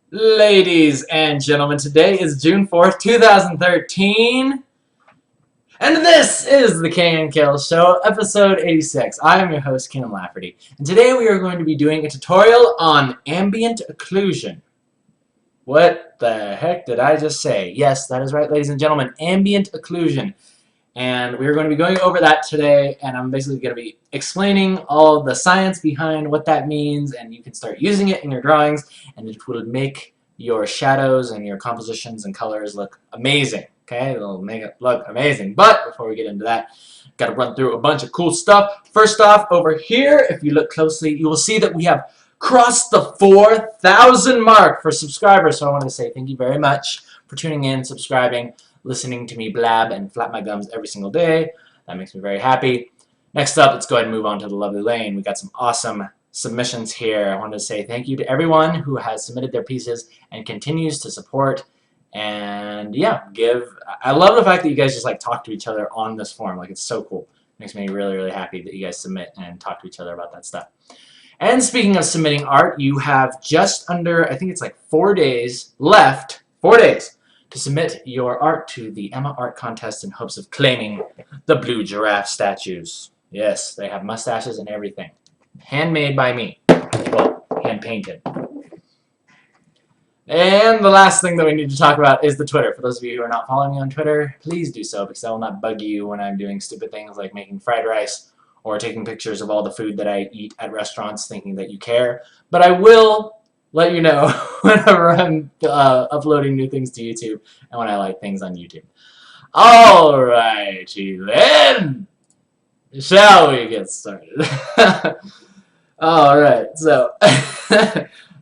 Ladies and gentlemen, today is June 4th, 2013, and this is the Knkl Show, episode 86. I am your host, Kienan Lafferty, and today we are going to be doing a tutorial on ambient occlusion. What the heck did I just say? Yes, that is right, ladies and gentlemen, ambient occlusion. And we're going to be going over that today, and I'm basically going to be explaining all the science behind what that means, and you can start using it in your drawings, and it will make your shadows and your compositions and colors look amazing. Okay, it'll make it look amazing. But before we get into that, got to run through a bunch of cool stuff. First off, over here, if you look closely, you will see that we have crossed the 4,000 mark for subscribers. So I want to say thank you very much for tuning in, subscribing, listening to me blab and flap my gums every single day. That makes me very happy. Next up, let's go ahead and move on to the lovely lane. We got some awesome submissions here. I wanted to say thank you to everyone who has submitted their pieces and continues to support. And yeah, I love the fact that you guys just like talk to each other on this forum. Like, it's so cool. It makes me really, really happy that you guys submit and talk to each other about that stuff. And speaking of submitting art, you have just under, I think it's like 4 days left. 4 days to submit your art to the Emma Art Contest in hopes of claiming the blue giraffe statues. Yes, they have mustaches and everything. Handmade by me. Well, hand-painted. And the last thing that we need to talk about is the Twitter. For those of you who are not following me on Twitter, please do so, because I will not bug you when I'm doing stupid things like making fried rice or taking pictures of all the food that I eat at restaurants thinking that you care. But I will let you know whenever I'm uploading new things to YouTube and when I like things on YouTube. Alrighty then, shall we get started? Alright, so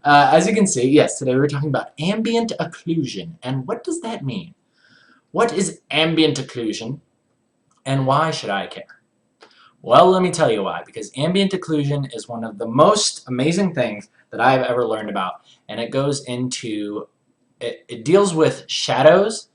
as you can see, yes, today we're talking about ambient occlusion. And what does that mean? What is ambient occlusion, and why should I care? Well, let me tell you why. Because ambient occlusion is one of the most amazing things that I've ever learned about, and it goes into, it deals with shadows,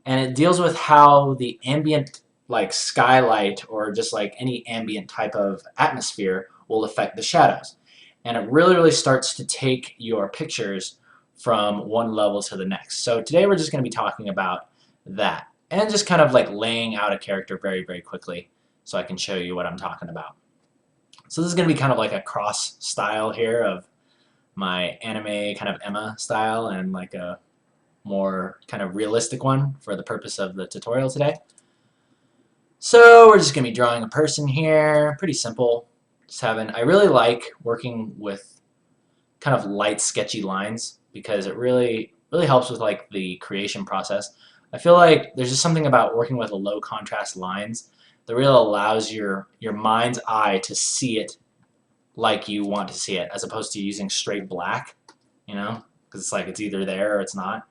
and it deals with how the ambient, like skylight or just like any ambient type of atmosphere, will affect the shadows. And it really, really starts to take your pictures from one level to the next. So today we're just going to be talking about that, and just kind of like laying out a character very, very quickly so I can show you what I'm talking about. So this is going to be kind of like a cross style here of my anime kind of Emma style and like a more kind of realistic one for the purpose of the tutorial today. So we're just going to be drawing a person here, pretty simple. I really like working with kind of light sketchy lines because it really helps with like the creation process. I feel like there's just something about working with low contrast lines that really allows your mind's eye to see it like you want to see it, as opposed to using straight black, you know, because it's like it's either there or it's not.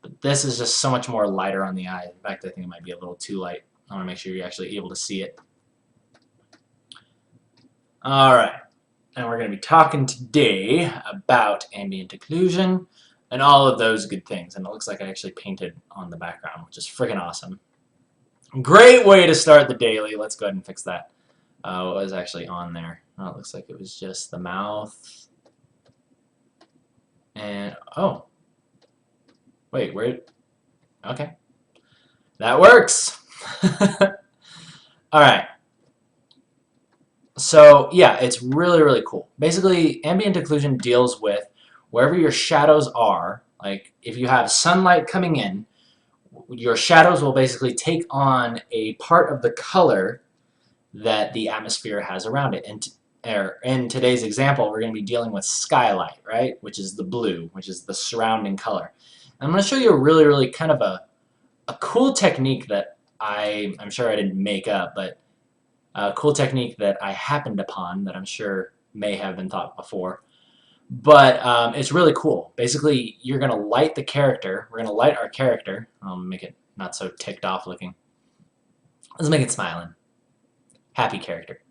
But this is just so much more lighter on the eye. In fact, I think it might be a little too light. I want to make sure you're actually able to see it. Alright, and we're going to be talking today about ambient occlusion and all of those good things. And it looks like I actually painted on the background, which is freaking awesome. Great way to start the daily. Let's go ahead and fix that. What was actually on there? Oh, it looks like it was just the mouth. And, oh. Wait, where? Okay. That works. Alright. So, yeah, it's really, really cool. Basically, ambient occlusion deals with wherever your shadows are. Like, if you have sunlight coming in, your shadows will basically take on a part of the color that the atmosphere has around it. And in today's example, we're going to be dealing with skylight, right? Which is the blue, which is the surrounding color. And I'm going to show you a really, really kind of a cool technique that I'm sure I didn't make up, but a cool technique that I happened upon that I'm sure may have been thought before. But it's really cool. Basically, you're going to light the character. We're going to light our character. I'll make it not so ticked off looking. Let's make it smiling. Happy character.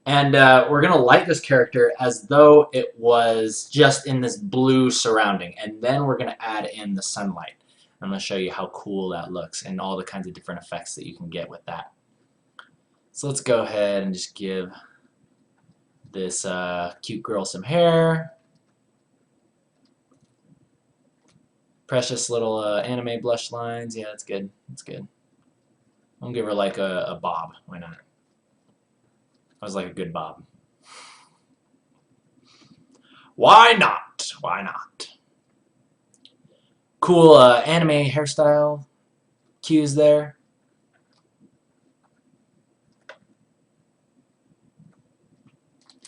And we're going to light this character as though it was just in this blue surrounding. And then we're going to add in the sunlight. I'm going to show you how cool that looks and all the kinds of different effects that you can get with that. So let's go ahead and just give this cute girl some hair. Precious little anime blush lines. Yeah, that's good. That's good. I'll give her like a bob. Why not? That was like a good bob. Why not? Why not? Cool anime hairstyle cues there.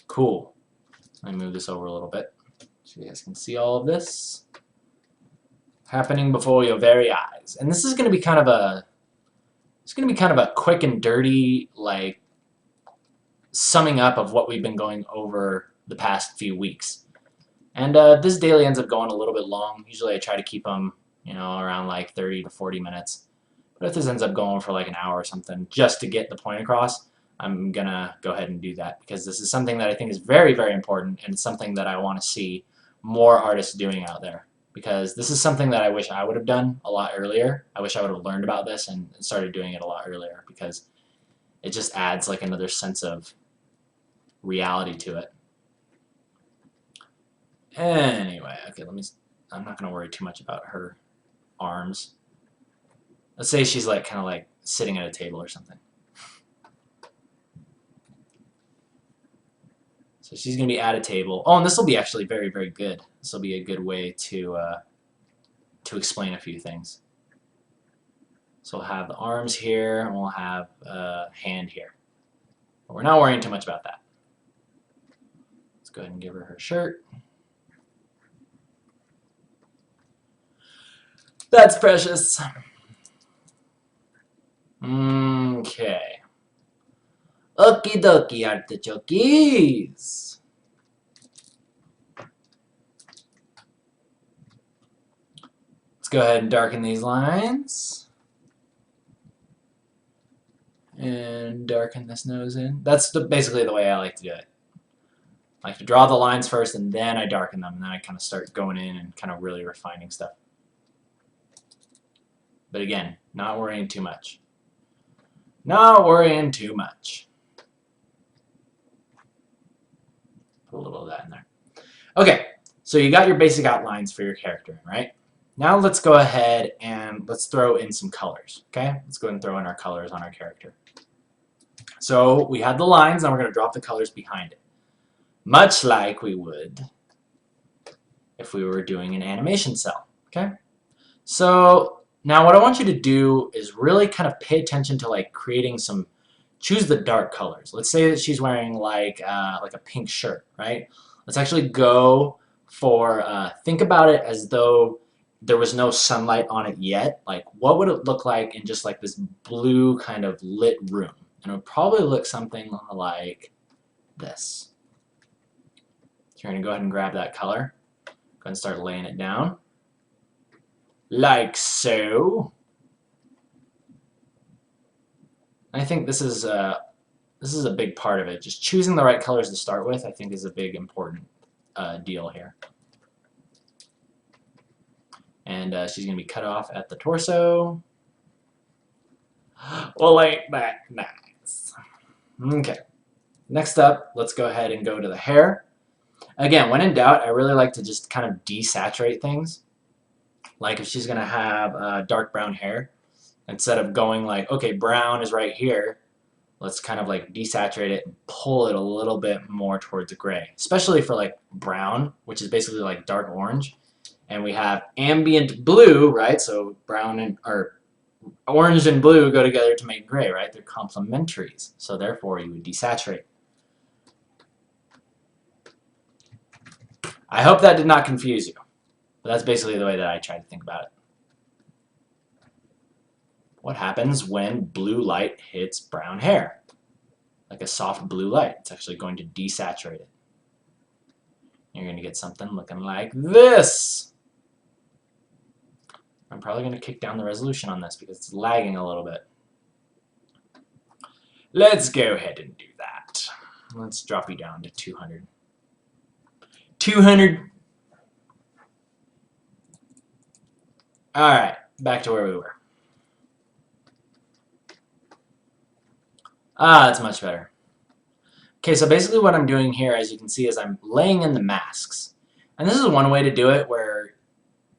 Cool. Let me move this over a little bit so you guys can see all of this happening before your very eyes. And this is going to be kind of a quick and dirty like summing up of what we've been going over the past few weeks. And this daily ends up going a little bit long. Usually I try to keep them, you know, around like 30 to 40 minutes. But if this ends up going for like an hour or something just to get the point across, I'm going to go ahead and do that because this is something that I think is very, very important, and it's something that I want to see more artists doing out there, because this is something that I wish I would have done a lot earlier. I wish I would have learned about this and started doing it a lot earlier, because it just adds like another sense of reality to it. Anyway, okay, I'm not going to worry too much about her arms. Let's say she's like kind of like sitting at a table or something. So she's going to be at a table. Oh, and this will be actually very, very good. This will be a good way to explain a few things. So we'll have the arms here, and we'll have a hand here. But we're not worrying too much about that. Let's go ahead and give her her shirt. That's precious. Okay. Okie dokie, artichokes. Let's go ahead and darken these lines. And darken this nose in. That's basically the way I like to do it. I like to draw the lines first, and then I darken them, and then I kind of start going in and kind of really refining stuff. But again, not worrying too much. Not worrying too much. Put a little of that in there. Okay, so you got your basic outlines for your character, right? Now let's go ahead and let's throw in some colors, okay? Let's go ahead and throw in our colors on our character. So we have the lines, and we're going to drop the colors behind it, much like we would if we were doing an animation cell, okay? So now what I want you to do is really kind of pay attention to like creating some, choose the dark colors. Let's say that she's wearing like a pink shirt, right? Let's actually go for, think about it as though there was no sunlight on it yet. Like, what would it look like in just like this blue kind of lit room? And it would probably look something like this. So you're going to go ahead and grab that color. Go ahead and start laying it down. Like so. I think this is a big part of it. Just choosing the right colors to start with, I think, is a big important deal here. And she's going to be cut off at the torso. Well, ain't that nice? Okay. Next up, let's go ahead and go to the hair. Again, when in doubt, I really like to just kind of desaturate things. Like if she's going to have dark brown hair, instead of going like, okay, brown is right here, let's kind of like desaturate it and pull it a little bit more towards gray. Especially for like brown, which is basically like dark orange. And we have ambient blue, right? So brown and, or orange and blue go together to make gray, right? They're complementaries. So therefore you would desaturate. I hope that did not confuse you. But that's basically the way that I try to think about it. What happens when blue light hits brown hair? Like a soft blue light. It's actually going to desaturate it. You're going to get something looking like this. I'm probably going to kick down the resolution on this because it's lagging a little bit. Let's go ahead and do that. Let's drop you down to 200. 200. Alright, back to where we were. That's much better. Okay, so basically what I'm doing here, as you can see, is I'm laying in the masks. And this is one way to do it where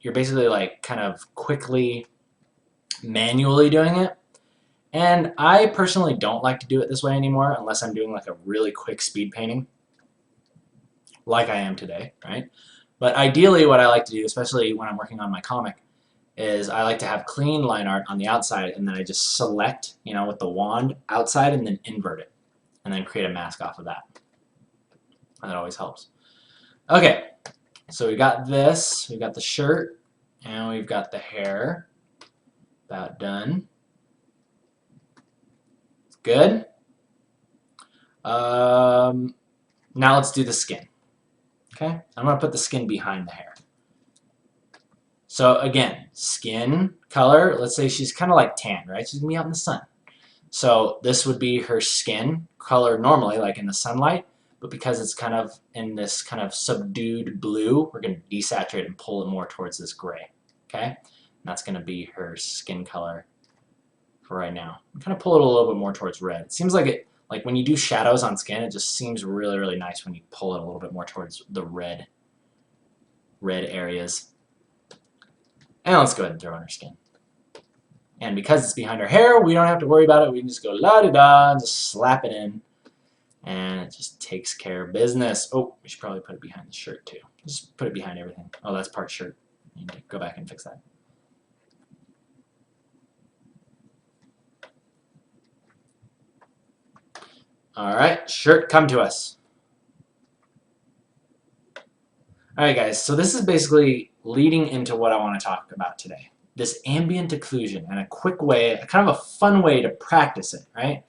you're basically like kind of quickly manually doing it. And I personally don't like to do it this way anymore unless I'm doing like a really quick speed painting like I am today, right? But ideally what I like to do, especially when I'm working on my comic, is I like to have clean line art on the outside and then I just select, you know, with the wand outside and then invert it and then create a mask off of that. That always helps. Okay, so we got this, we got the shirt, and we've got the hair. About done. Good. Now let's do the skin. Okay, I'm going to put the skin behind the hair. So again, skin color, let's say she's kind of like tan, right? She's going to be out in the sun. So this would be her skin color normally, like in the sunlight, but because it's kind of in this kind of subdued blue, we're going to desaturate and pull it more towards this gray. Okay, and that's going to be her skin color for right now. Kind of pull it a little bit more towards red. It seems like it, like when you do shadows on skin, it just seems really, really nice when you pull it a little bit more towards the red areas. And let's go ahead and throw in her skin. And because it's behind her hair, we don't have to worry about it. We can just go la-di-da and just slap it in. And it just takes care of business. Oh, we should probably put it behind the shirt too. Just put it behind everything. Oh, that's part shirt. You need to go back and fix that. Alright, shirt, come to us. Alright guys, so this is basically leading into what I want to talk about today. This ambient occlusion, and a quick way, kind of a fun way to practice it, right?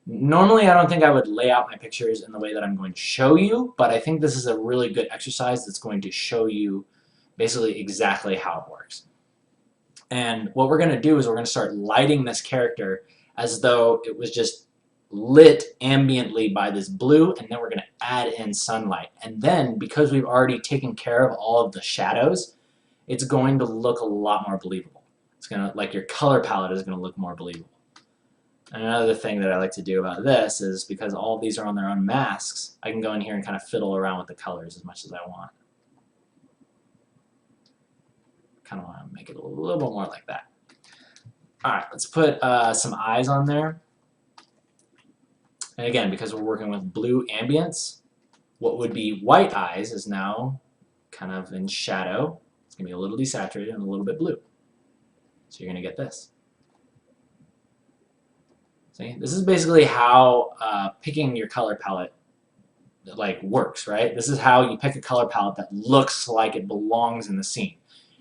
Normally I don't think I would lay out my pictures in the way that I'm going to show you, but I think this is a really good exercise that's going to show you basically exactly how it works. And what we're going to do is we're going to start lighting this character as though it was just lit ambiently by this blue, and then we're going to add in sunlight. And then, because we've already taken care of all of the shadows, it's going to look a lot more believable. It's going to, like, your color palette is going to look more believable. And another thing that I like to do about this is, because all of these are on their own masks, I can go in here and kind of fiddle around with the colors as much as I want. Kind of want to make it a little bit more like that. Alright, let's put some eyes on there. And again, because we're working with blue ambience, what would be white eyes is now kind of in shadow. It's going to be a little desaturated and a little bit blue. So you're going to get this. See? This is basically how picking your color palette works, right? This is how you pick a color palette that looks like it belongs in the scene.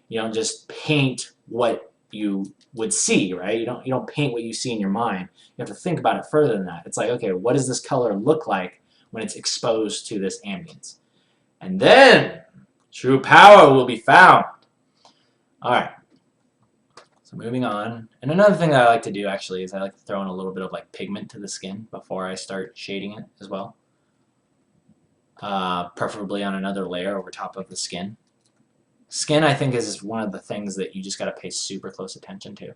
You don't just paint what you would see, right? You don't paint what you see in your mind. You have to think about it further than that. It's like, okay, what does this color look like when it's exposed to this ambience? And then true power will be found. All right. So moving on. And another thing that I like to do actually is I like to throw in a little bit of like pigment to the skin before I start shading it as well. Preferably on another layer over top of the skin. Skin, I think, is one of the things that you just got to pay super close attention to.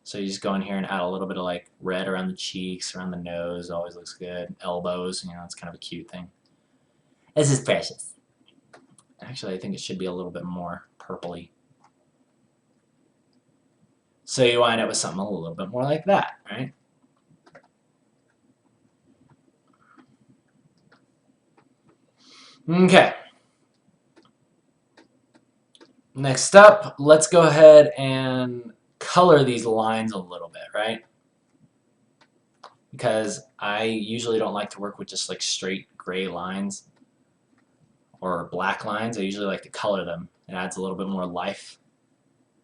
So you just go in here and add a little bit of like red around the cheeks, around the nose, always looks good. Elbows, you know, it's kind of a cute thing. This is precious. Actually, I think it should be a little bit more purpley. So you wind up with something a little bit more like that, right? Okay. Next up, let's go ahead and color these lines a little bit, right? Because I usually don't like to work with just like straight gray lines or black lines. I usually like to color them. It adds a little bit more life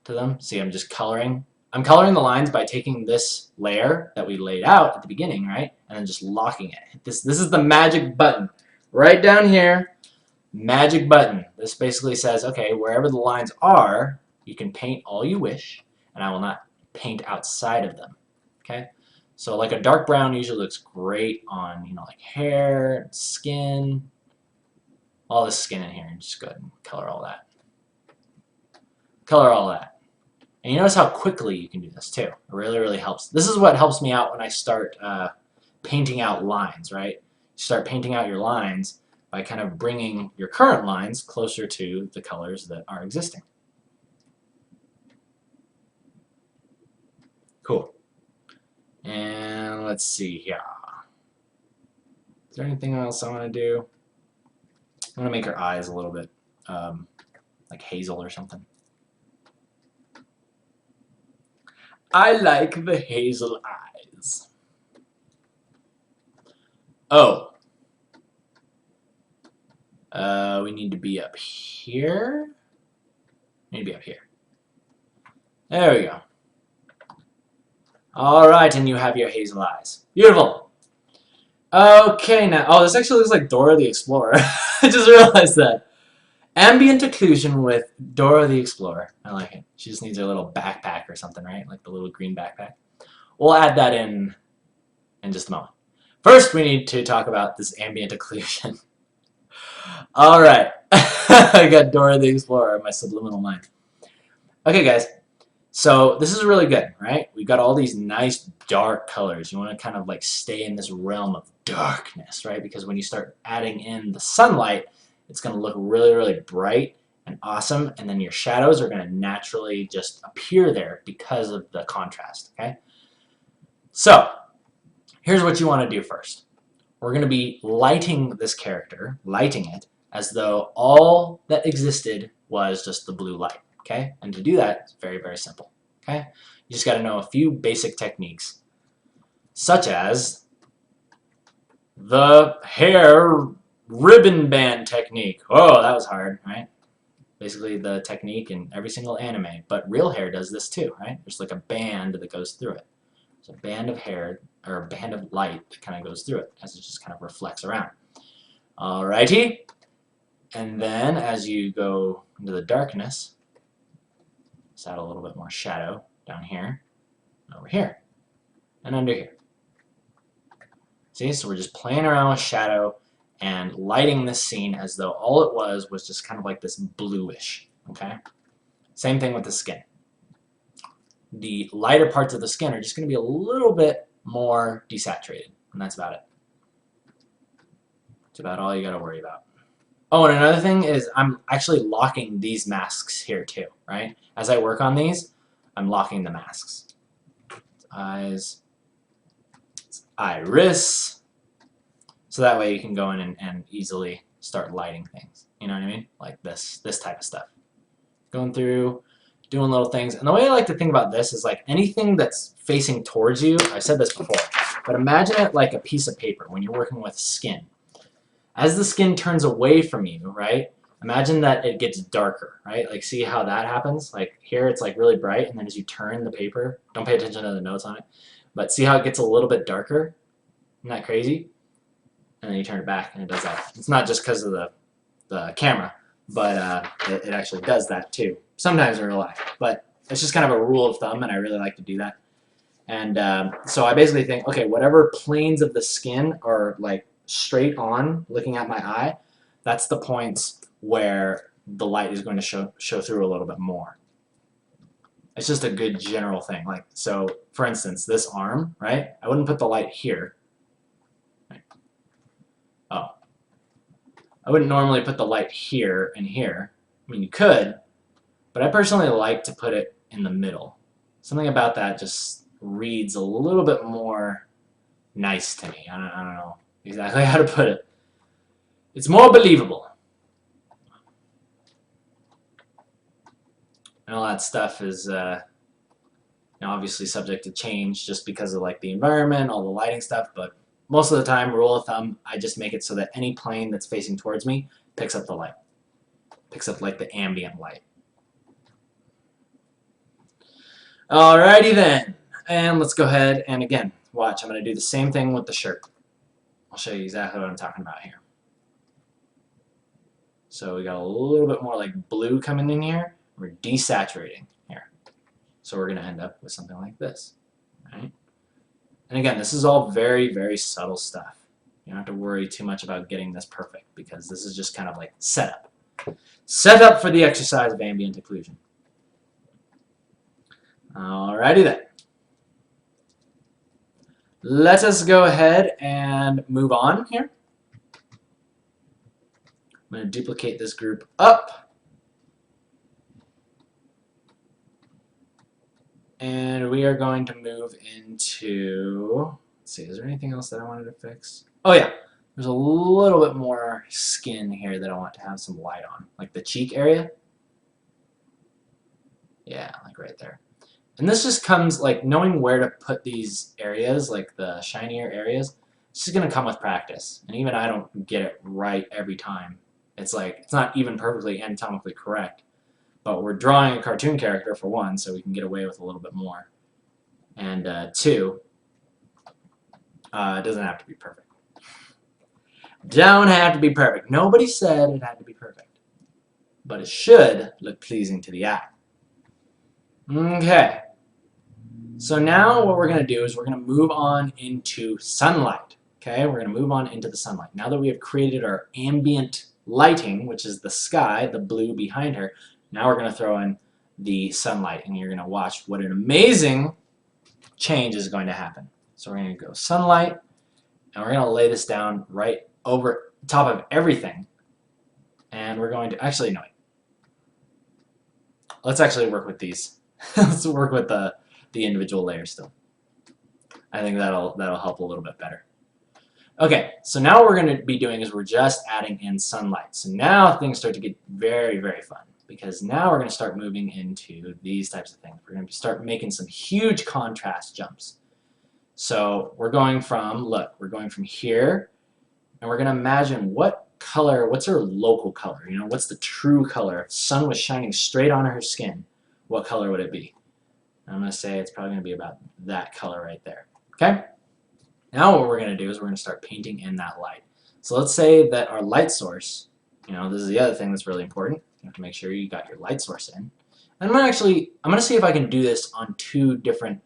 to them. See, I'm just coloring. I'm coloring the lines by taking this layer that we laid out at the beginning, right? And then just locking it. This is the magic button. Right down here. Magic button. This basically says, okay, wherever the lines are, you can paint all you wish, and I will not paint outside of them. Okay? So like a dark brown usually looks great on, you know, like hair, skin, all this skin in here, and just go ahead and color all that. Color all that. And you notice how quickly you can do this too. It really, really helps. This is what helps me out when I start painting out lines, right? You start painting out your lines by kind of bringing your current lines closer to the colors that are existing. Cool. And let's see here. Is there anything else I want to do? I want to make her eyes a little bit like hazel or something. I like the hazel eyes. Oh. We need to be up here. We need to be up here. There we go. Alright, and you have your hazel eyes. Beautiful. Okay, now... Oh, this actually looks like Dora the Explorer. I just realized that. Ambient Occlusion with Dora the Explorer. I like it. She just needs her little backpack or something, right? Like the little green backpack. We'll add that in just a moment. First, we need to talk about this Ambient Occlusion. Alright. I got Dora the Explorer in my subliminal mind. Okay, guys. So this is really good, right? We've got all these nice dark colors. You want to kind of like stay in this realm of darkness, right? Because when you start adding in the sunlight, it's going to look really, really bright and awesome, and then your shadows are going to naturally just appear there because of the contrast, okay? So here's what you want to do first. We're going to be lighting this character, lighting it, as though all that existed was just the blue light. Okay? And to do that, it's very, very simple. Okay? You just got to know a few basic techniques, such as the hair ribbon band technique. Oh, that was hard, right? Basically the technique in every single anime, but real hair does this too, right? There's like a band that goes through it. There's a band of hair, or a band of light that kind of goes through it as it just kind of reflects around. Alrighty? And then as you go into the darkness, let's add a little bit more shadow down here, over here, and under here. See, so we're just playing around with shadow and lighting this scene as though all it was just kind of like this bluish, okay? Same thing with the skin. The lighter parts of the skin are just going to be a little bit more desaturated, and that's about it. That's about all you got to worry about. Oh, and another thing is I'm actually locking these masks here too, right? As I work on these, I'm locking the masks. It's eyes, it's iris. So that way you can go in and easily start lighting things. You know what I mean? Like this type of stuff. Going through, doing little things. And the way I like to think about this is like anything that's facing towards you, I've said this before, but imagine it like a piece of paper when you're working with skin. As the skin turns away from you, right, imagine that it gets darker, right? Like see how that happens? Like here it's like really bright, and then as you turn the paper, don't pay attention to the notes on it, but see how it gets a little bit darker? Isn't that crazy? And then you turn it back and it does that. It's not just because of the camera, but it actually does that too. Sometimes in real life, but it's just kind of a rule of thumb, and I really like to do that. And so I basically think, okay, whatever planes of the skin are like straight on looking at my eye, that's the points where the light is going to show through a little bit more. It's just a good general thing. Like, so for instance, this arm, right? I wouldn't put the light here. Right. Oh. I wouldn't normally put the light here and here. I mean, you could, but I personally like to put it in the middle. Something about that just reads a little bit more nice to me. I don't know exactly how to put it. It's more believable. And all that stuff is obviously subject to change just because of like the environment, all the lighting stuff, but most of the time, rule of thumb, I just make it so that any plane that's facing towards me picks up the light. Picks up like the ambient light. Alrighty then. And let's go ahead and again, watch. I'm going to do the same thing with the shirt. I'll show you exactly what I'm talking about here. So we got a little bit more like blue coming in here. We're desaturating here. So we're going to end up with something like this. Right? And again, this is all very, very subtle stuff. You don't have to worry too much about getting this perfect because this is just kind of like setup. Set up for the exercise of ambient occlusion. Alrighty then. Let us go ahead and move on here. I'm going to duplicate this group up. And we are going to move into, let's see, is there anything else that I wanted to fix? Oh yeah, there's a little bit more skin here that I want to have some light on, like the cheek area. Yeah, like right there. And this just comes, like, knowing where to put these areas, like the shinier areas, it's just gonna come with practice. And even I don't get it right every time. It's like, it's not even perfectly anatomically correct. But we're drawing a cartoon character, for one, so we can get away with a little bit more. And two, it doesn't have to be perfect. Don't have to be perfect. Nobody said it had to be perfect. But it should look pleasing to the eye. Okay. So now what we're going to do is we're going to move on into sunlight. Okay, we're going to move on into the sunlight. Now that we have created our ambient lighting, which is the sky, the blue behind her, now we're going to throw in the sunlight, and you're going to watch what an amazing change is going to happen. So we're going to go sunlight, and we're going to lay this down right over top of everything. And we're going to, actually, no, let's actually work with these. Let's work with the individual layers still. I think that'll help a little bit better. Okay, so now what we're going to be doing is we're just adding in sunlight. So now things start to get very, very fun, because now we're going to start moving into these types of things. We're going to start making some huge contrast jumps. So we're going from, look, we're going from here, and we're going to imagine what color, what's her local color? You know, what's the true color? If the sun was shining straight on her skin, what color would it be? I'm going to say it's probably going to be about that color right there. Okay? Now what we're going to do is we're going to start painting in that light. So let's say that our light source, you know, this is the other thing that's really important. You have to make sure you got your light source in. And I'm going to see if I can do this on two different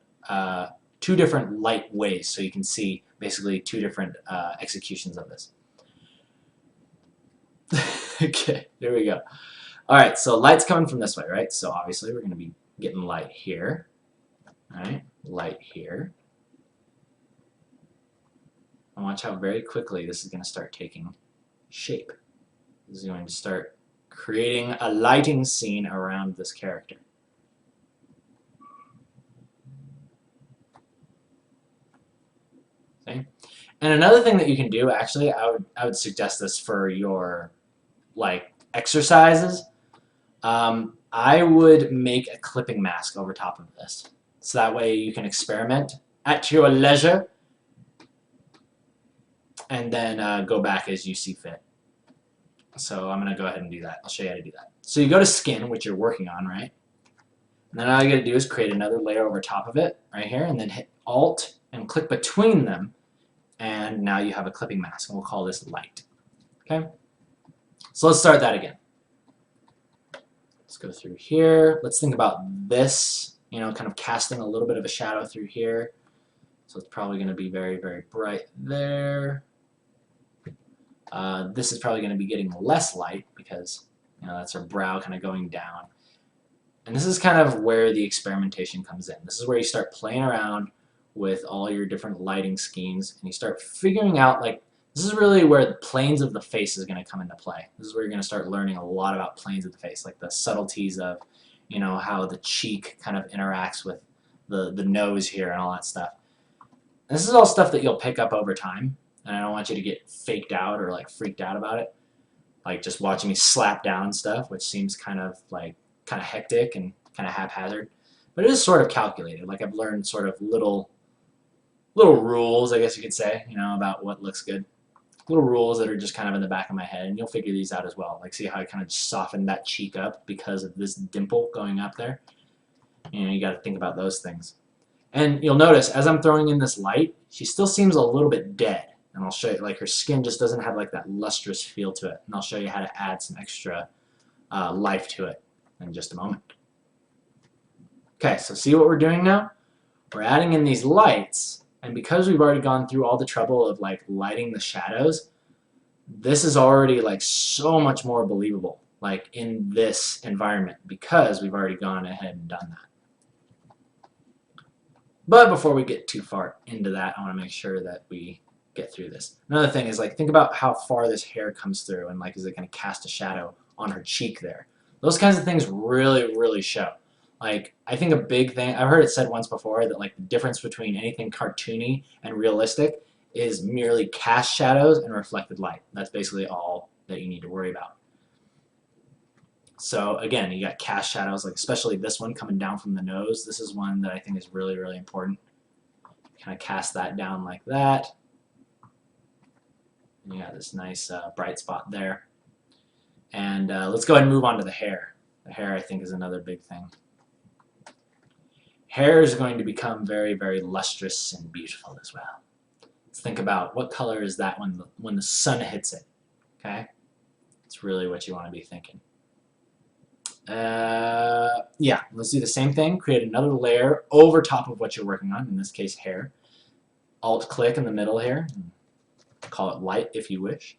light ways, so you can see basically two different executions of this. Okay, there we go. All right, so light's coming from this way, right? So obviously we're going to be getting light here. All right, light here. And watch how very quickly this is going to start taking shape. This is going to start creating a lighting scene around this character. Okay? And another thing that you can do, actually, I would suggest this for your exercises. I would make a clipping mask over top of this, so that way you can experiment at your leisure, and then go back as you see fit. So I'm going to go ahead and do that. I'll show you how to do that. So you go to skin, which you're working on, right? And then all you got to do is create another layer over top of it, right here, and then hit Alt and click between them, and now you have a clipping mask, and we'll call this light. Okay? So let's start that again. Let's go through here. Let's think about this, you know, kind of casting a little bit of a shadow through here. So it's probably going to be very, very bright there. This is probably going to be getting less light because, you know, that's her brow kind of going down. And this is kind of where the experimentation comes in. This is where you start playing around with all your different lighting schemes, and you start figuring out, like, this is really where the planes of the face is going to come into play. This is where you're going to start learning a lot about planes of the face, like the subtleties of, you know, how the cheek kind of interacts with the nose here and all that stuff. And this is all stuff that you'll pick up over time, and I don't want you to get faked out or like freaked out about it, like just watching me slap down stuff, which seems kind of hectic and kind of haphazard, but it is sort of calculated. Like, I've learned sort of little rules, I guess you could say, you know, about what looks good. Little rules that are just kind of in the back of my head, and you'll figure these out as well. Like, see how I kind of softened that cheek up because of this dimple going up there? You know, you got to think about those things. And you'll notice, as I'm throwing in this light, she still seems a little bit dead. And I'll show you, like, her skin just doesn't have like that lustrous feel to it. And I'll show you how to add some extra life to it in just a moment. Okay, so see what we're doing now? We're adding in these lights. And because we've already gone through all the trouble of like lighting the shadows, this is already like so much more believable, like in this environment, because we've already gone ahead and done that. But before we get too far into that, I want to make sure that we get through this. Another thing is, like, think about how far this hair comes through, and like, is it going to cast a shadow on her cheek there? Those kinds of things really, really show. like, I think a big thing, I've heard it said once before that like the difference between anything cartoony and realistic is merely cast shadows and reflected light. That's basically all that you need to worry about. So again, you got cast shadows, like especially this one coming down from the nose. This is one that I think is really, really important. Kind of cast that down like that. And you got this nice bright spot there. And let's go ahead and move on to the hair. The hair, I think, is another big thing. Hair is going to become very, very lustrous and beautiful as well. Let's think about what color is that when the sun hits it. Okay, it's really what you want to be thinking. Yeah, let's do the same thing. Create another layer over top of what you're working on. In this case, hair. Alt-click in the middle here. Call it light if you wish.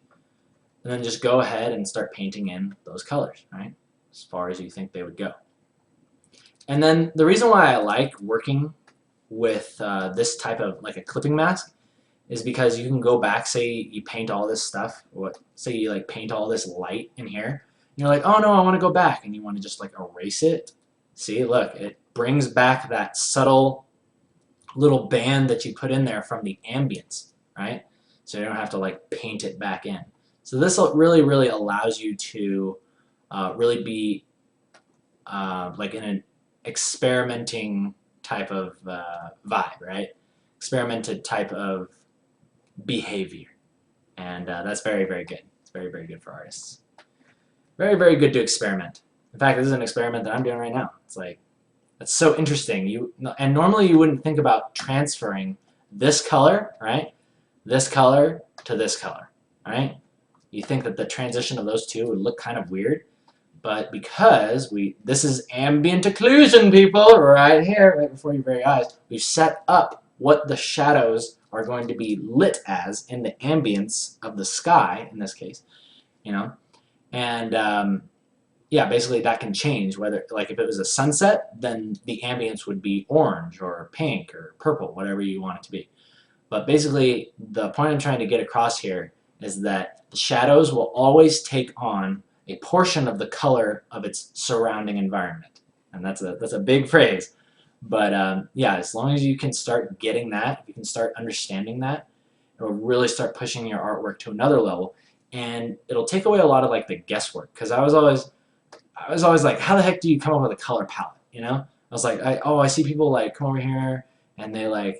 And then just go ahead and start painting in those colors, right? As far as you think they would go. And then the reason why I like working with this type of like a clipping mask is because you can go back, say you paint all this stuff, say you like paint all this light in here, and you're like, oh no, I want to go back, and you want to just like erase it. See, look, it brings back that subtle little band that you put in there from the ambience, right? So you don't have to like paint it back in. So this really, really allows you to really be like in an experimenting type of vibe, right? Experimented type of behavior. And that's very, very good. It's very, very good for artists. Very, very good to experiment. In fact, this is an experiment that I'm doing right now. It's like, that's so interesting. And normally you wouldn't think about transferring this color, right? This color to this color, right? You think that the transition of those two would look kind of weird, but because this is ambient occlusion, people, right here, right before your very eyes, we've set up what the shadows are going to be lit as in the ambience of the sky, in this case, you know, and yeah, basically that can change. Whether, like, if it was a sunset, then the ambience would be orange or pink or purple, whatever you want it to be. But basically, the point I'm trying to get across here is that the shadows will always take on a portion of the color of its surrounding environment. And that's a big phrase. But yeah, as long as you can start getting that, if you can start understanding that, it'll really start pushing your artwork to another level. And it'll take away a lot of like the guesswork. Because I was always like, how the heck do you come up with a color palette? You know? I was like, I see people like come over here and they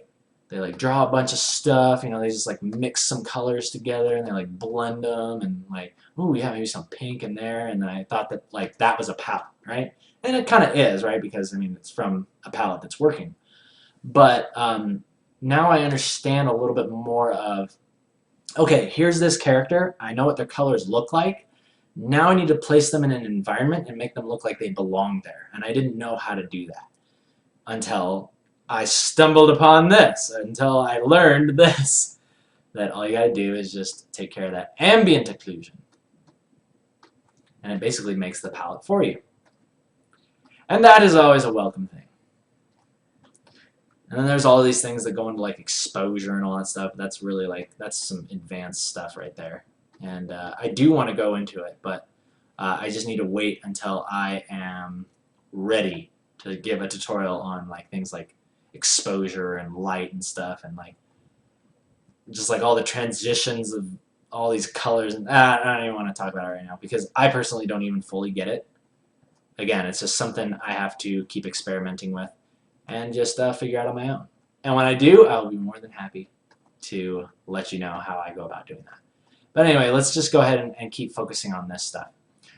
draw a bunch of stuff, you know, they just like mix some colors together and they like blend them and like, ooh, yeah, maybe some pink in there, and then I thought that like that was a palette, right? And it kind of is, right? Because I mean, it's from a palette that's working. But now I understand a little bit more of, okay, here's this character, I know what their colors look like, now I need to place them in an environment and make them look like they belong there. And I didn't know how to do that until I stumbled upon this, until I learned this, that all you gotta do is just take care of that ambient occlusion. And it basically makes the palette for you. And that is always a welcome thing. And then there's all these things that go into like exposure and all that stuff. That's really like, that's some advanced stuff right there. And I do want to go into it, but I just need to wait until I am ready to give a tutorial on like things like exposure and light and stuff, and like just like all the transitions of all these colors. And I don't even want to talk about it right now because I personally don't even fully get it. Again, it's just something I have to keep experimenting with and just figure out on my own. And when I do, I'll be more than happy to let you know how I go about doing that. But anyway, let's just go ahead and keep focusing on this stuff.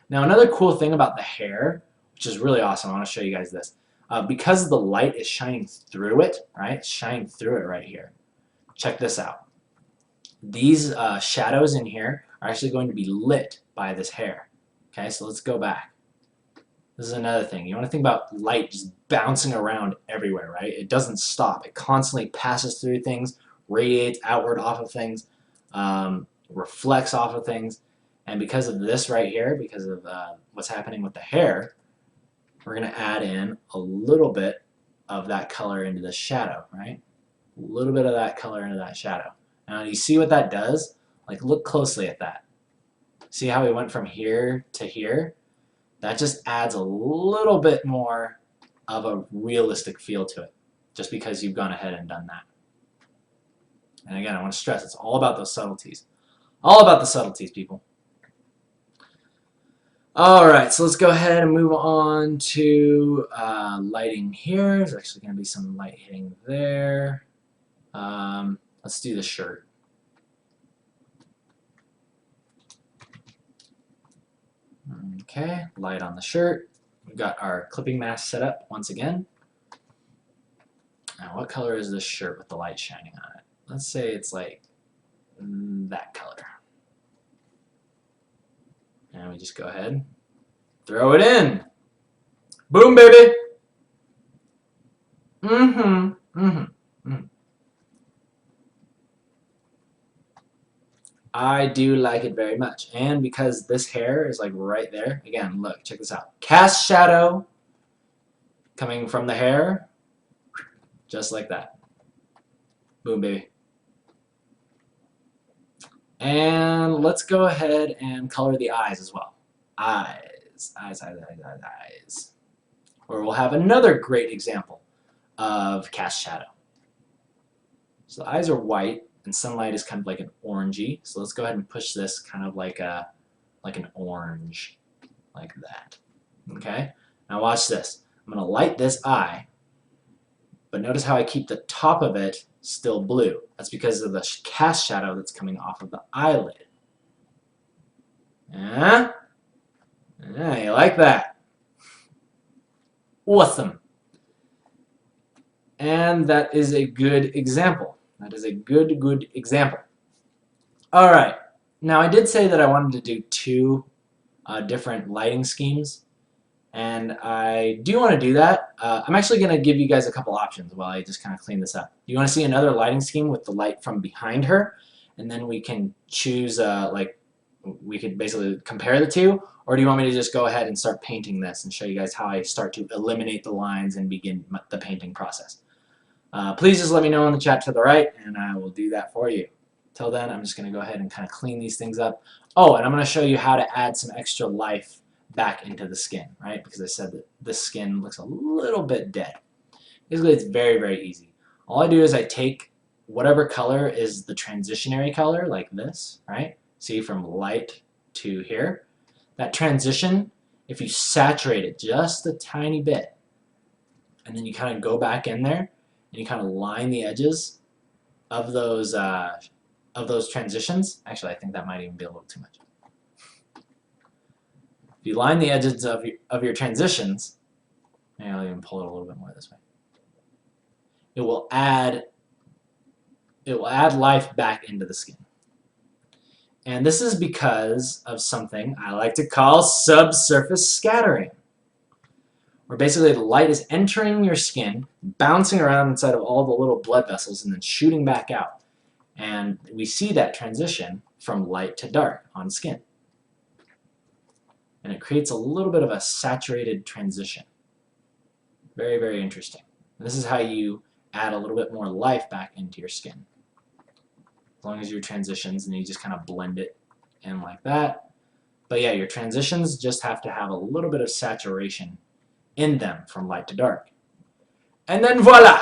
Now, another cool thing about the hair, which is really awesome, I want to show you guys this. Because the light is shining through it, right? It's shining through it right here. Check this out. These shadows in here are actually going to be lit by this hair. Okay, so let's go back. This is another thing. You want to think about light just bouncing around everywhere, right? It doesn't stop. It constantly passes through things, radiates outward off of things, reflects off of things. And because of this right here, because of what's happening with the hair, we're going to add in a little bit of that color into the shadow, right? A little bit of that color into that shadow. Now, you see what that does? Like, look closely at that. See how we went from here to here? That just adds a little bit more of a realistic feel to it, just because you've gone ahead and done that. And again, I want to stress, it's all about those subtleties. All about the subtleties, people. Alright, so let's go ahead and move on to lighting here. There's actually going to be some light hitting there. Let's do the shirt. Okay, light on the shirt. We've got our clipping mask set up once again. Now, what color is this shirt with the light shining on it? Let's say it's like that color. And we just go ahead, throw it in. Boom, baby. I do like it very much. And because this hair is like right there, again, look, check this out. Cast shadow coming from the hair, just like that. Boom, baby. And let's go ahead and color the eyes as well. Eyes. Or we'll have another great example of cast shadow. So the eyes are white, and sunlight is kind of like an orangey. So let's go ahead and push this kind of like an orange, like that. Okay? Now watch this. I'm going to light this eye, but notice how I keep the top of it still blue. That's because of the cast shadow that's coming off of the eyelid. Yeah? Yeah, you like that? Awesome. And that is a good example. That is a good example. Alright, now I did say that I wanted to do two different lighting schemes, and I do want to do that. I'm actually going to give you guys a couple options while I just kind of clean this up. You want to see another lighting scheme with the light from behind her, and then we can choose, like, we could basically compare the two, or do you want me to just go ahead and start painting this and show you guys how I start to eliminate the lines and begin the painting process? Please just let me know in the chat to the right, and I will do that for you. Till then, I'm just going to go ahead and kind of clean these things up. Oh, and I'm going to show you how to add some extra life back into the skin, right? Because I said that the skin looks a little bit dead. Basically, it's very easy. All I do is I take whatever color is the transitionary color, like this, right? See, from light to here. That transition, if you saturate it just a tiny bit, and then you kind of go back in there, and you kind of line the edges of those transitions. Actually, I think that might even be a little too much. If you line the edges of your transitions, maybe I'll even pull it a little bit more this way. It will add life back into the skin. And this is because of something I like to call subsurface scattering, where basically the light is entering your skin, bouncing around inside of all the little blood vessels, and then shooting back out. And we see that transition from light to dark on skin. And it creates a little bit of a saturated transition. Very interesting. And this is how you add a little bit more life back into your skin. As long as your transitions, and you just kind of blend it in like that. But yeah, your transitions just have to have a little bit of saturation in them from light to dark. And then voila!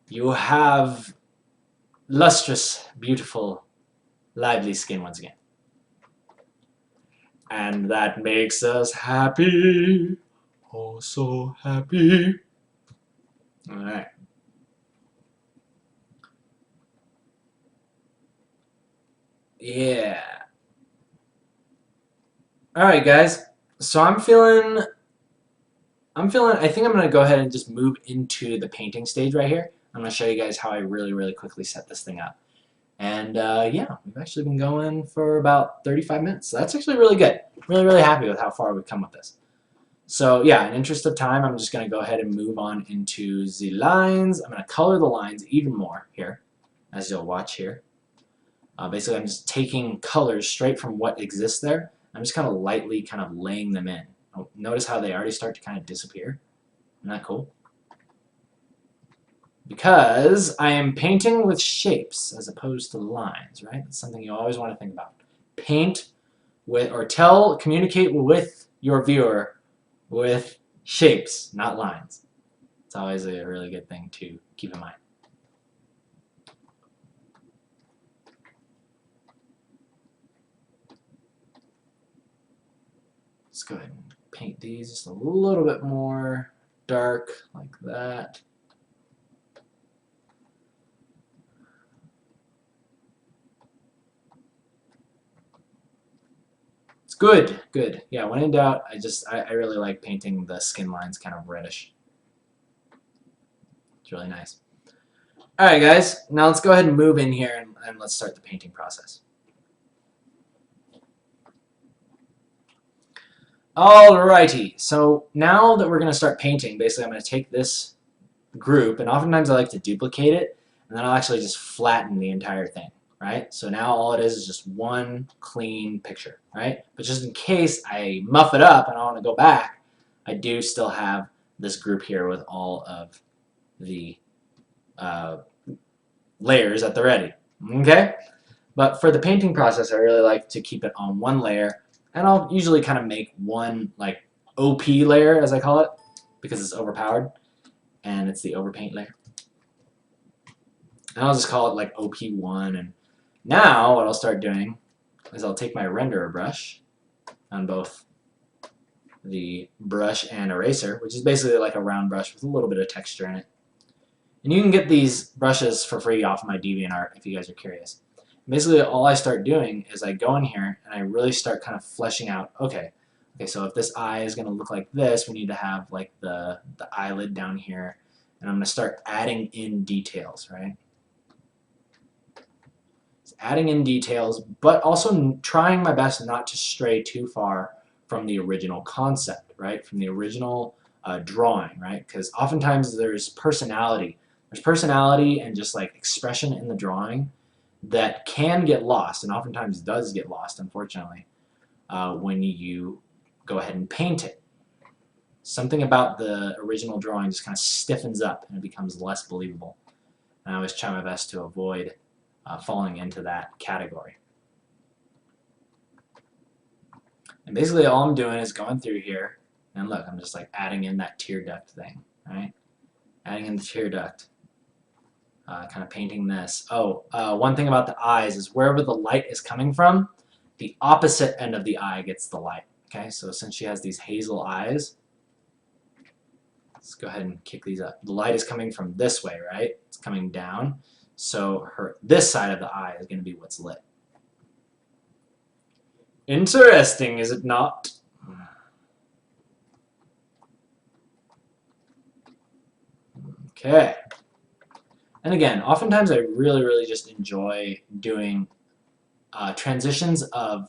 You have lustrous, beautiful, lively skin once again. And that makes us happy. Oh, so happy. Alright. Yeah. Alright, guys. So I think I'm going to go ahead and just move into the painting stage right here. I'm going to show you guys how I really quickly set this thing up. And yeah, we've actually been going for about 35 minutes. So that's actually really good. Really happy with how far we've come with this. So yeah, in interest of time, I'm just going to go ahead and move on into the lines. I'm going to color the lines even more here, as you'll watch here. Basically, I'm just taking colors straight from what exists there. I'm just kind of lightly kind of laying them in. Notice how they already start to kind of disappear. Isn't that cool? Because I am painting with shapes as opposed to lines, right? That's something you always want to think about. Paint with, or communicate with your viewer with Shapes, not lines. It's always a really good thing to keep in mind. Let's go ahead and paint these just a little bit more dark, like that. It's good, good. Yeah, when in doubt, I really like painting the skin lines kind of reddish. It's really nice. Alright guys, now let's go ahead and move in here and let's start the painting process. Alrighty, so now that we're going to start painting, basically I'm going to take this group, and oftentimes I like to duplicate it, and then I'll actually just flatten the entire thing, right? So now all it is just one clean picture, right? But just in case I muff it up and I want to go back, I do still have this group here with all of the layers at the ready, okay? But for the painting process, I really like to keep it on one layer, and I'll usually kind of make one like OP layer, as I call it, because it's overpowered, and it's the overpaint layer. And I'll just call it like OP1, and now what I'll start doing is I'll take my renderer brush on both the brush and eraser, which is basically like a round brush with a little bit of texture in it. And you can get these brushes for free off of my DeviantArt if you guys are curious. Basically, all I start doing is I go in here and I really start kind of fleshing out, okay, so if this eye is going to look like this, we need to have like the eyelid down here, and I'm going to start adding in details, right? So adding in details, but also trying my best not to stray too far from the original concept, right? From the original drawing, right? Because oftentimes there's personality. There's personality and just like expression in the drawing that can get lost, and oftentimes does get lost, unfortunately, when you go ahead and paint it. Something about the original drawing just kind of stiffens up and it becomes less believable. And I always try my best to avoid falling into that category. And basically all I'm doing is going through here, and look, I'm just like adding in that tear duct thing, right? Adding in the tear duct. Kind of painting this. One thing about the eyes is wherever the light is coming from, the opposite end of the eye gets the light. Okay, so since she has these hazel eyes, let's go ahead and kick these up. The light is coming from this way, right? It's coming down. So this side of the eye is going to be what's lit. Interesting, is it not? Okay. And again, oftentimes I really just enjoy doing transitions of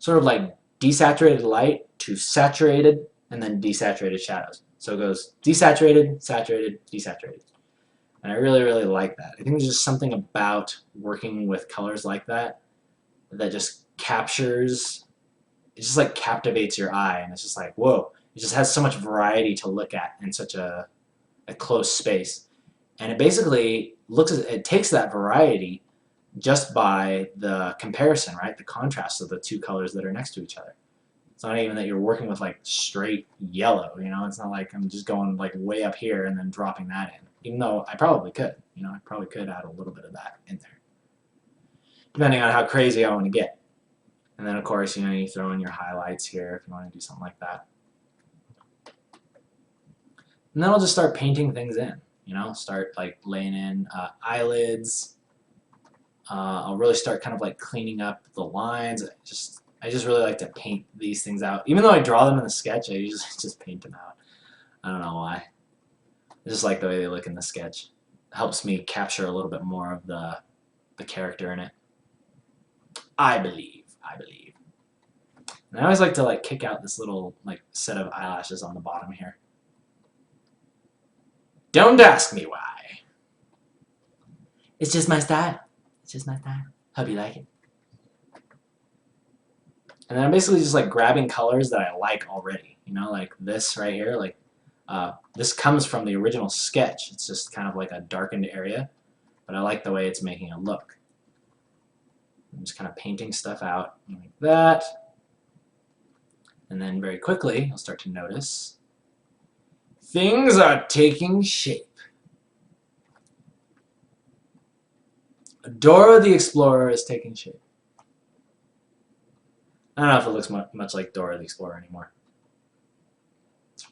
sort of like desaturated light to saturated and then desaturated shadows. So it goes desaturated, saturated, desaturated. And I really like that. I think there's just something about working with colors like that that just captures, it just like captivates your eye, and it's just like, whoa, it just has so much variety to look at in such a close space. And it basically it takes that variety just by the comparison, right? The contrast of the two colors that are next to each other. It's not even that you're working with like straight yellow, you know? It's not like I'm just going like way up here and then dropping that in. Even though I probably could, you know, I probably could add a little bit of that in there. Depending on how crazy I want to get. And then of course, you know, you throw in your highlights here if you want to do something like that. And then I'll just start painting things in. You know, start like laying in eyelids. I'll really start kind of like cleaning up the lines. I just really like to paint these things out. Even though I draw them in the sketch, I usually just paint them out. I don't know why. I just like the way they look in the sketch. It helps me capture a little bit more of the character in it. I believe. And I always like to like kick out this little like set of eyelashes on the bottom here. Don't ask me why. It's just my style. It's just my style. Hope you like it. And then I'm basically just like grabbing colors that I like already. You know, like this right here. Like this comes from the original sketch. It's just kind of like a darkened area, but I like the way it's making it look. I'm just kind of painting stuff out like that. And then very quickly, you'll start to notice Things are taking shape. Dora the Explorer is taking shape. I don't know if it looks much like Dora the Explorer anymore.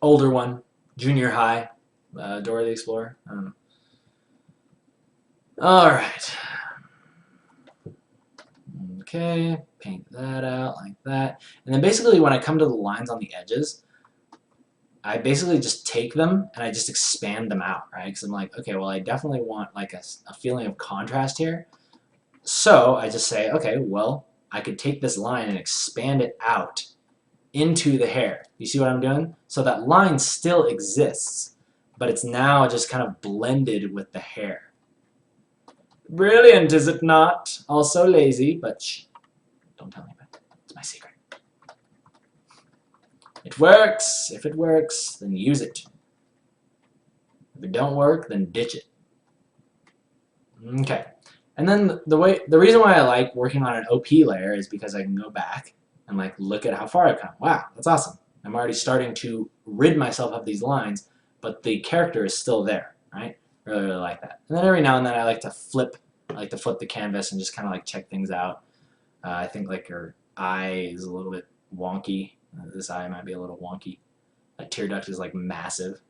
Older one, junior high, Dora the Explorer. I don't know. All right. Okay, paint that out like that. And then basically when I come to the lines on the edges, I basically just take them and I just expand them out, right? Because I'm like, okay, well, I definitely want like a feeling of contrast here. So I just say, okay, well, I could take this line and expand it out into the hair. You see what I'm doing? So that line still exists, but it's now just kind of blended with the hair. Brilliant, is it not? Also lazy, but shh, don't tell anybody. It's my secret. It works. If it works, then use it. If it don't work, then ditch it. Okay. And then the reason why I like working on an OP layer is because I can go back and like look at how far I've come. Wow, that's awesome. I'm already starting to rid myself of these lines, but the character is still there, right? Really, really like that. And then every now and then I like to flip the canvas and just kind of like check things out. I think like her eye is a little bit wonky. This eye might be a little wonky. That tear duct is like massive.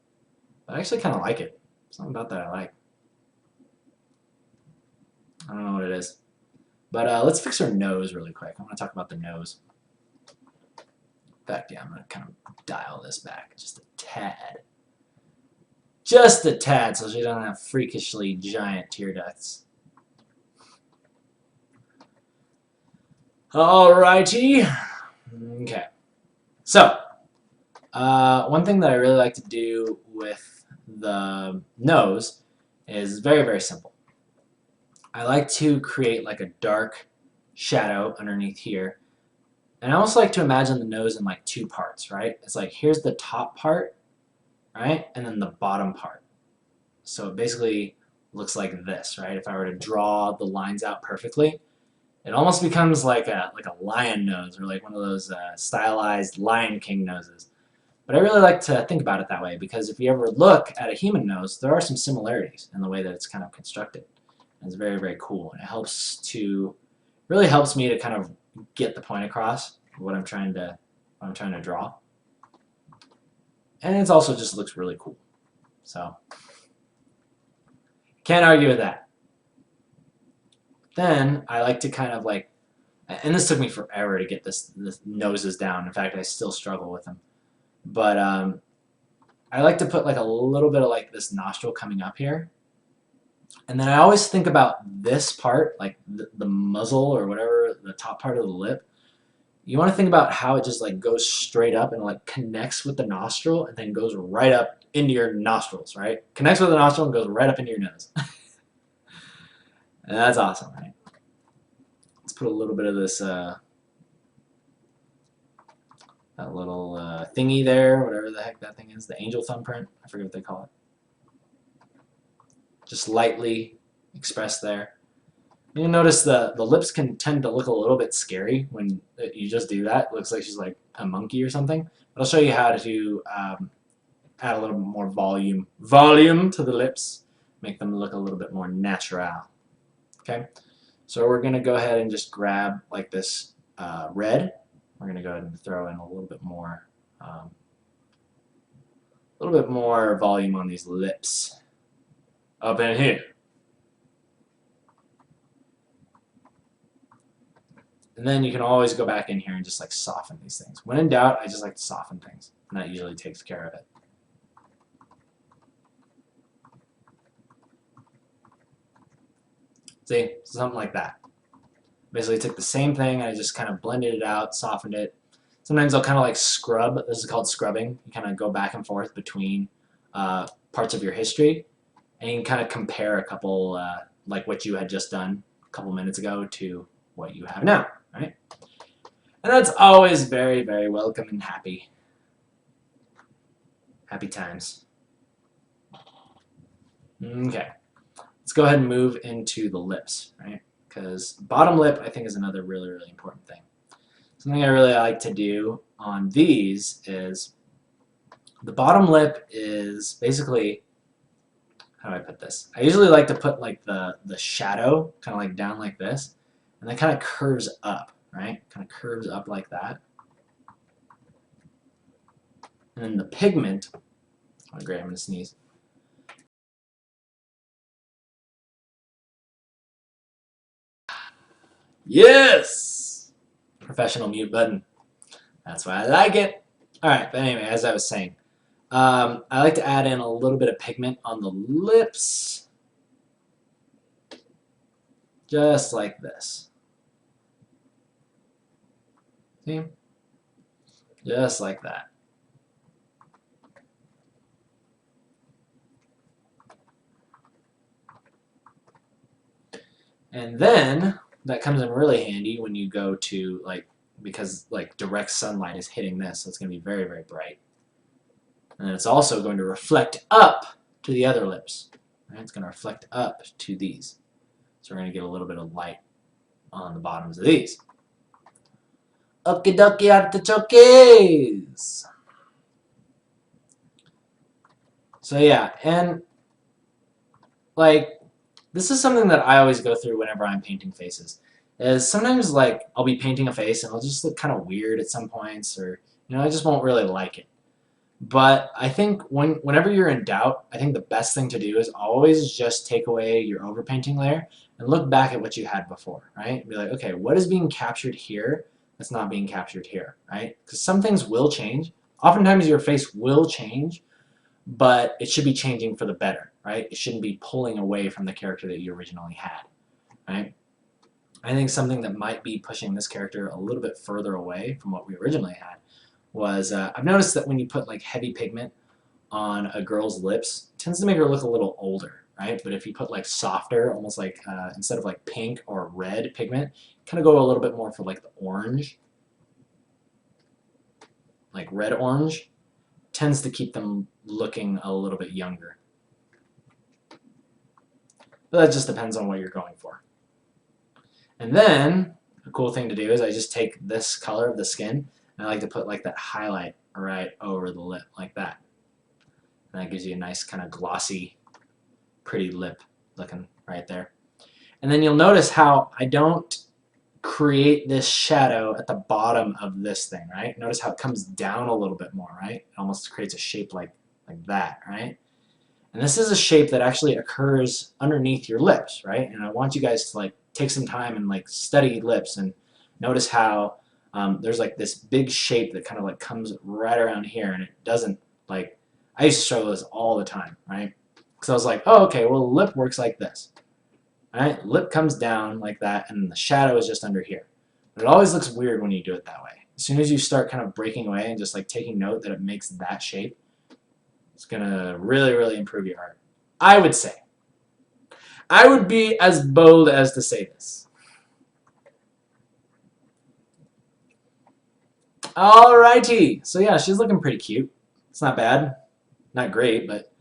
But I actually kind of like it. Something about that I like. I don't know what it is. But let's fix her nose really quick. I want to talk about the nose. In fact, yeah, I'm going to kind of dial this back just a tad. Just a tad so she doesn't have freakishly giant tear ducts. Alrighty. Okay. So, one thing that I really like to do with the nose is very, very simple. I like to create like a dark shadow underneath here. And I also like to imagine the nose in like two parts, right? It's like here's the top part, right? And then the bottom part. So it basically looks like this, right? If I were to draw the lines out perfectly, it almost becomes like a lion nose or like one of those stylized Lion King noses. But I really like to think about it that way because if you ever look at a human nose, there are some similarities in the way that it's kind of constructed. And it's very, very cool. And it really helps me to kind of get the point across of what I'm trying to draw. And it also just looks really cool. So can't argue with that. Then I like to kind of like, and this took me forever to get this noses down. In fact, I still struggle with them. But I like to put like a little bit of like this nostril coming up here. And then I always think about this part, like the muzzle or whatever, the top part of the lip. You want to think about how it just like goes straight up and like connects with the nostril and then goes right up into your nostrils, right? Connects with the nostril and goes right up into your nose. And that's awesome, right? Let's put a little bit of this, that little thingy there, whatever the heck that thing is, the angel thumbprint. I forget what they call it. Just lightly expressed there. You notice the lips can tend to look a little bit scary when you just do that. It looks like she's like a monkey or something. But I'll show you how to add a little bit more volume to the lips, make them look a little bit more natural. Okay, so we're gonna go ahead and just grab like this red. We're gonna go ahead and throw in a little bit more volume on these lips up in here. And then you can always go back in here and just like soften these things. When in doubt, I just like to soften things, and that usually takes care of it. See, something like that. Basically took the same thing, and I just kind of blended it out, softened it. Sometimes I'll kind of like scrub. This is called scrubbing. You kind of go back and forth between parts of your history, and you can kind of compare a couple, like what you had just done a couple minutes ago to what you have now, right? And that's always very, very welcome and happy. Happy times. Okay. Let's go ahead and move into the lips, right? Because bottom lip, I think, is another really, really important thing. Something I really like to do on these is The bottom lip is basically, how do I put this? I usually like to put like the shadow kind of like down like this, and then kind of curves up, right? Kind of curves up like that. And then the pigment, oh great, I'm gonna sneeze. Yes! Professional mute button. That's why I like it. Alright, but anyway, as I was saying, I like to add in a little bit of pigment on the lips. Just like this. See? Just like that. And then that comes in really handy when you go to because direct sunlight is hitting this, so it's going to be very, very bright. And it's also going to reflect up to the other lips. Right? It's going to reflect up to these. So we're going to get a little bit of light on the bottoms of these. Okie dokie artichokes! So yeah, and this is something that I always go through whenever I'm painting faces. Is sometimes I'll be painting a face and it'll just look kind of weird at some points, or I just won't really like it. But I think whenever you're in doubt, I think the best thing to do is always just take away your overpainting layer and look back at what you had before, right? And be like, okay, what is being captured here that's not being captured here, right? Because some things will change. Oftentimes your face will change, but it should be changing for the better, right? It shouldn't be pulling away from the character that you originally had, right? I think something that might be pushing this character a little bit further away from what we originally had was I've noticed that when you put heavy pigment on a girl's lips, it tends to make her look a little older, right? But if you put softer, almost instead of pink or red pigment, kind of go a little bit more for the orange, like red orange, tends to keep them looking a little bit younger. But that just depends on what you're going for. And then a cool thing to do is I just take this color of the skin and I like to put that highlight right over the lip like that. And that gives you a nice kind of glossy, pretty lip looking right there. And then you'll notice how I don't create this shadow at the bottom of this thing, right? Notice how it comes down a little bit more, right? It almost creates a shape like that, right? And this is a shape that actually occurs underneath your lips, right? And I want you guys to take some time and study lips and notice how there's this big shape that kind of comes right around here, and it doesn't I used to struggle with this all the time, right? Because I was like, oh, okay, well, the lip works like this, right? Lip comes down like that, and the shadow is just under here. But it always looks weird when you do it that way. As soon as you start kind of breaking away and just taking note that it makes that shape, it's gonna really, really improve your art. I would say. I would be as bold as to say this. Alrighty, so yeah, she's looking pretty cute. It's not bad, not great, but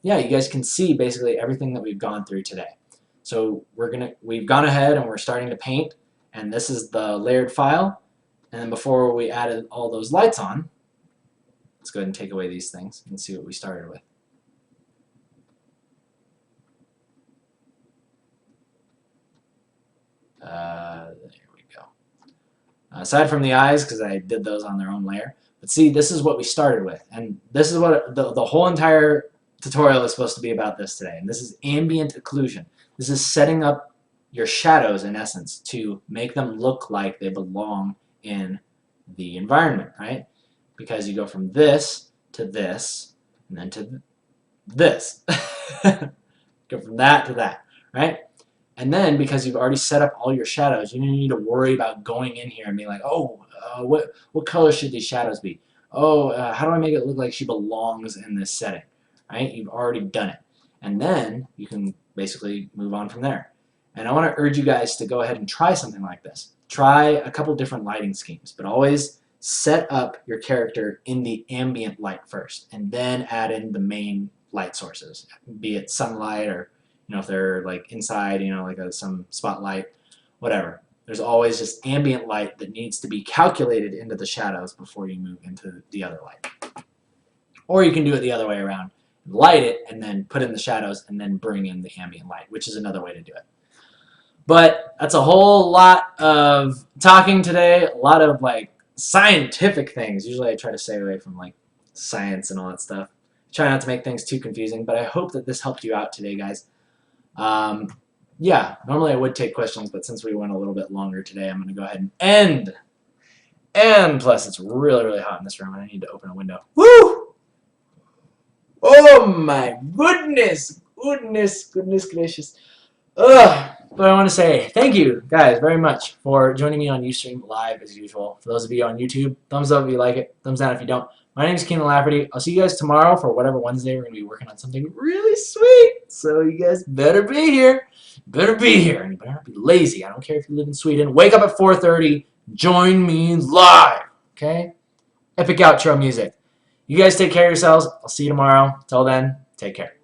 yeah, you guys can see basically everything that we've gone through today. So we've gone ahead and we're starting to paint, and this is the layered file. And then before we added all those lights on, let's go ahead and take away these things and see what we started with. There we go. Aside from the eyes, because I did those on their own layer. But see, this is what we started with. And this is what the whole entire tutorial is supposed to be about this today. And this is ambient occlusion. This is setting up your shadows, in essence, to make them look like they belong in the environment, right? Because you go from this to this, and then to this. Go from that to that, right? And then, because you've already set up all your shadows, you don't need to worry about going in here and being like, oh, what color should these shadows be? Oh, how do I make it look like she belongs in this setting? Right? You've already done it. And then you can basically move on from there. And I want to urge you guys to go ahead and try something like this. Try a couple different lighting schemes, but always set up your character in the ambient light first, and then add in the main light sources, be it sunlight or if they're inside, some spotlight, whatever. There's always just ambient light that needs to be calculated into the shadows before you move into the other light. Or you can do it the other way around. Light it and then put in the shadows and then bring in the ambient light, which is another way to do it. But that's a whole lot of talking today, a lot of like scientific things. Usually I try to stay away from like science and all that stuff. Try not to make things too confusing, but I hope that this helped you out today, guys. Yeah, normally I would take questions, but since we went a little bit longer today, I'm going to go ahead and end. And plus, it's really, really hot in this room, and I need to open a window. Woo! Oh my goodness! Goodness gracious. Ugh. But I want to say thank you, guys, very much for joining me on Ustream live as usual. For those of you on YouTube, thumbs up if you like it, thumbs down if you don't. My name is Keenan Lafferty. I'll see you guys tomorrow for whatever Wednesday. We're going to be working on something really sweet. So you guys better be here. Better be here. And you better not be lazy. I don't care if you live in Sweden. Wake up at 4:30. Join me live. Okay? Epic outro music. You guys take care of yourselves. I'll see you tomorrow. Till then, take care.